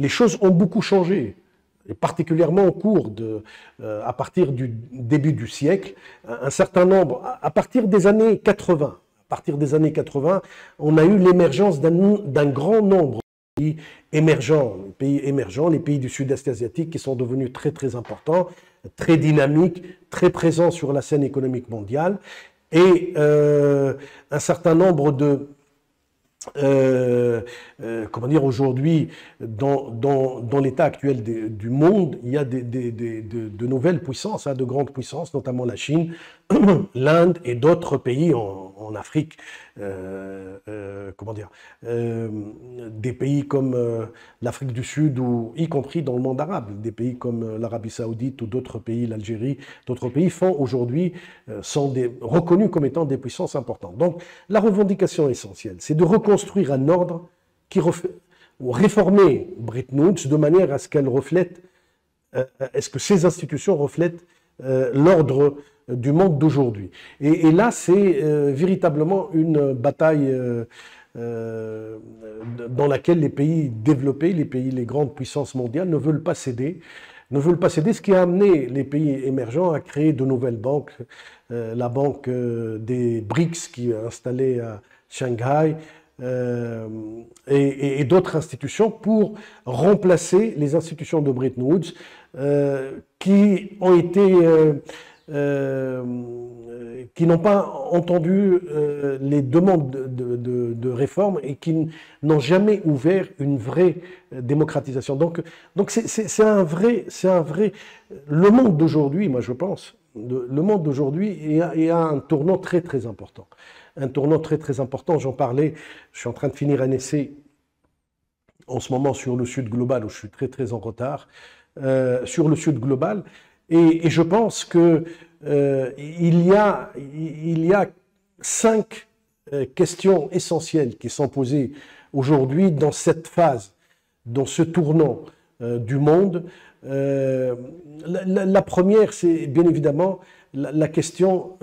les choses ont beaucoup changé, et particulièrement à partir du début du siècle, un certain nombre, à partir des années 80. À partir des années 80, on a eu l'émergence d'un grand nombre de pays émergents, les pays du sud-est asiatique qui sont devenus très très importants, très dynamiques, très présents sur la scène économique mondiale, et un certain nombre de comment dire, aujourd'hui, dans l'état actuel du monde, il y a de nouvelles puissances, de grandes puissances, notamment la Chine, l'Inde et d'autres pays en Afrique, comment dire, des pays comme l'Afrique du Sud, ou y compris dans le monde arabe, des pays comme l'Arabie Saoudite ou d'autres pays, l'Algérie, d'autres pays font aujourd'hui, sont reconnus comme étant des puissances importantes. Donc la revendication essentielle, c'est de reconstruire un ordre ou réformer Bretton Woods de manière à ce qu'elle reflète, est-ce que ces institutions reflètent l'ordre du monde d'aujourd'hui. Et là, c'est véritablement une bataille dans laquelle les pays développés, les grandes puissances mondiales ne veulent pas céder. Ce qui a amené les pays émergents à créer de nouvelles banques. La banque des BRICS qui est installée à Shanghai, et d'autres institutions pour remplacer les institutions de Bretton Woods qui ont été qui n'ont pas entendu les demandes de réforme et qui n'ont jamais ouvert une vraie démocratisation. Donc c'est un vrai, le monde d'aujourd'hui, moi je pense, le monde d'aujourd'hui est à un tournant très très important. Un tournant très très important, j'en parlais, je suis en train de finir un essai en ce moment sur le Sud global, où je suis très très en retard, sur le Sud global, et je pense que il y a 5 questions essentielles qui sont posées aujourd'hui dans cette phase, dans ce tournant du monde. La première, c'est bien évidemment la question,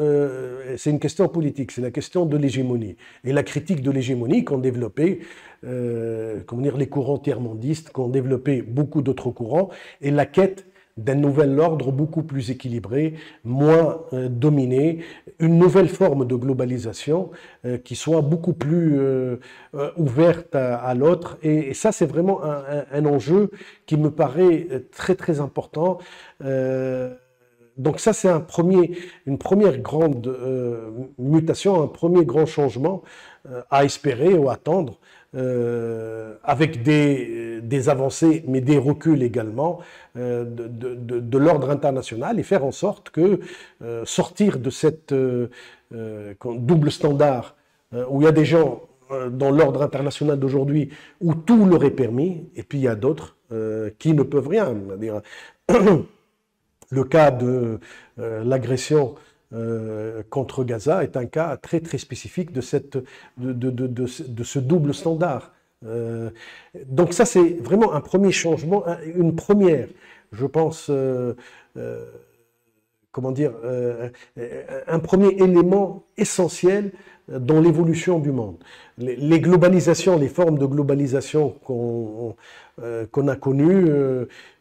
c'est une question politique, c'est la question de l'hégémonie et la critique de l'hégémonie qu'ont développé comment dire, les courants tiers-mondistes, qu'ont développé beaucoup d'autres courants, et la quête d'un nouvel ordre beaucoup plus équilibré, moins dominé, une nouvelle forme de globalisation qui soit beaucoup plus ouverte à l'autre. Et ça, c'est vraiment un enjeu qui me paraît très très important. Donc ça, c'est une première grande mutation, un premier grand changement à espérer ou à attendre, avec des avancées, mais des reculs également de l'ordre international, et faire en sorte que sortir de cette double standard où il y a des gens dans l'ordre international d'aujourd'hui où tout leur est permis, et puis il y a d'autres qui ne peuvent rien. Le cas de l'agression contre Gaza est un cas très très spécifique de ce double standard. Donc ça, c'est vraiment un premier changement, une première, je pense, comment dire, un premier élément essentiel dans l'évolution du monde. Les globalisations, les formes de globalisation qu'on a connues,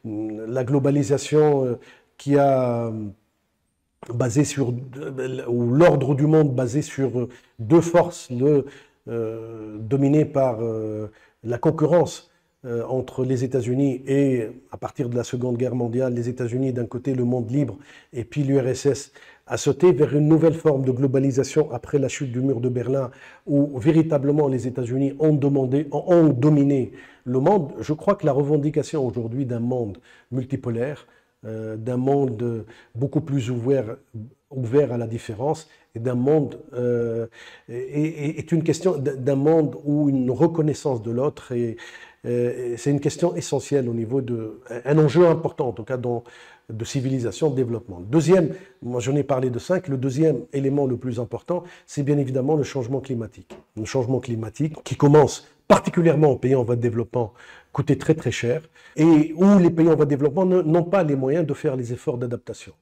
la globalisation qui a basé sur, ou l'ordre du monde basé sur 2 forces dominées par la concurrence entre les États-Unis et, à partir de la Seconde Guerre mondiale, les États-Unis d'un côté, le monde libre, et puis l'URSS, a sauté vers une nouvelle forme de globalisation après la chute du mur de Berlin, où véritablement les États-Unis ont dominé le monde. Je crois que la revendication aujourd'hui d'un monde multipolaire, d'un monde beaucoup plus ouvert à la différence, et d'un monde est une question d'un monde où une reconnaissance de l'autre, c'est une question essentielle au niveau un enjeu important en tout cas de civilisation, de développement. Deuxième, moi j'en ai parlé de 5, le deuxième élément le plus important, c'est bien évidemment le changement climatique. Le changement climatique qui commence particulièrement aux pays en voie de développement, coûter très très cher, et où les pays en voie de développement n'ont pas les moyens de faire les efforts d'adaptation.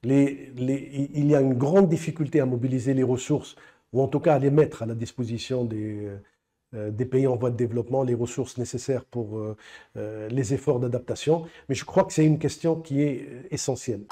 Il y a une grande difficulté à mobiliser les ressources, ou en tout cas à les mettre à la disposition des pays en voie de développement les ressources nécessaires pour les efforts d'adaptation. Mais je crois que c'est une question qui est essentielle.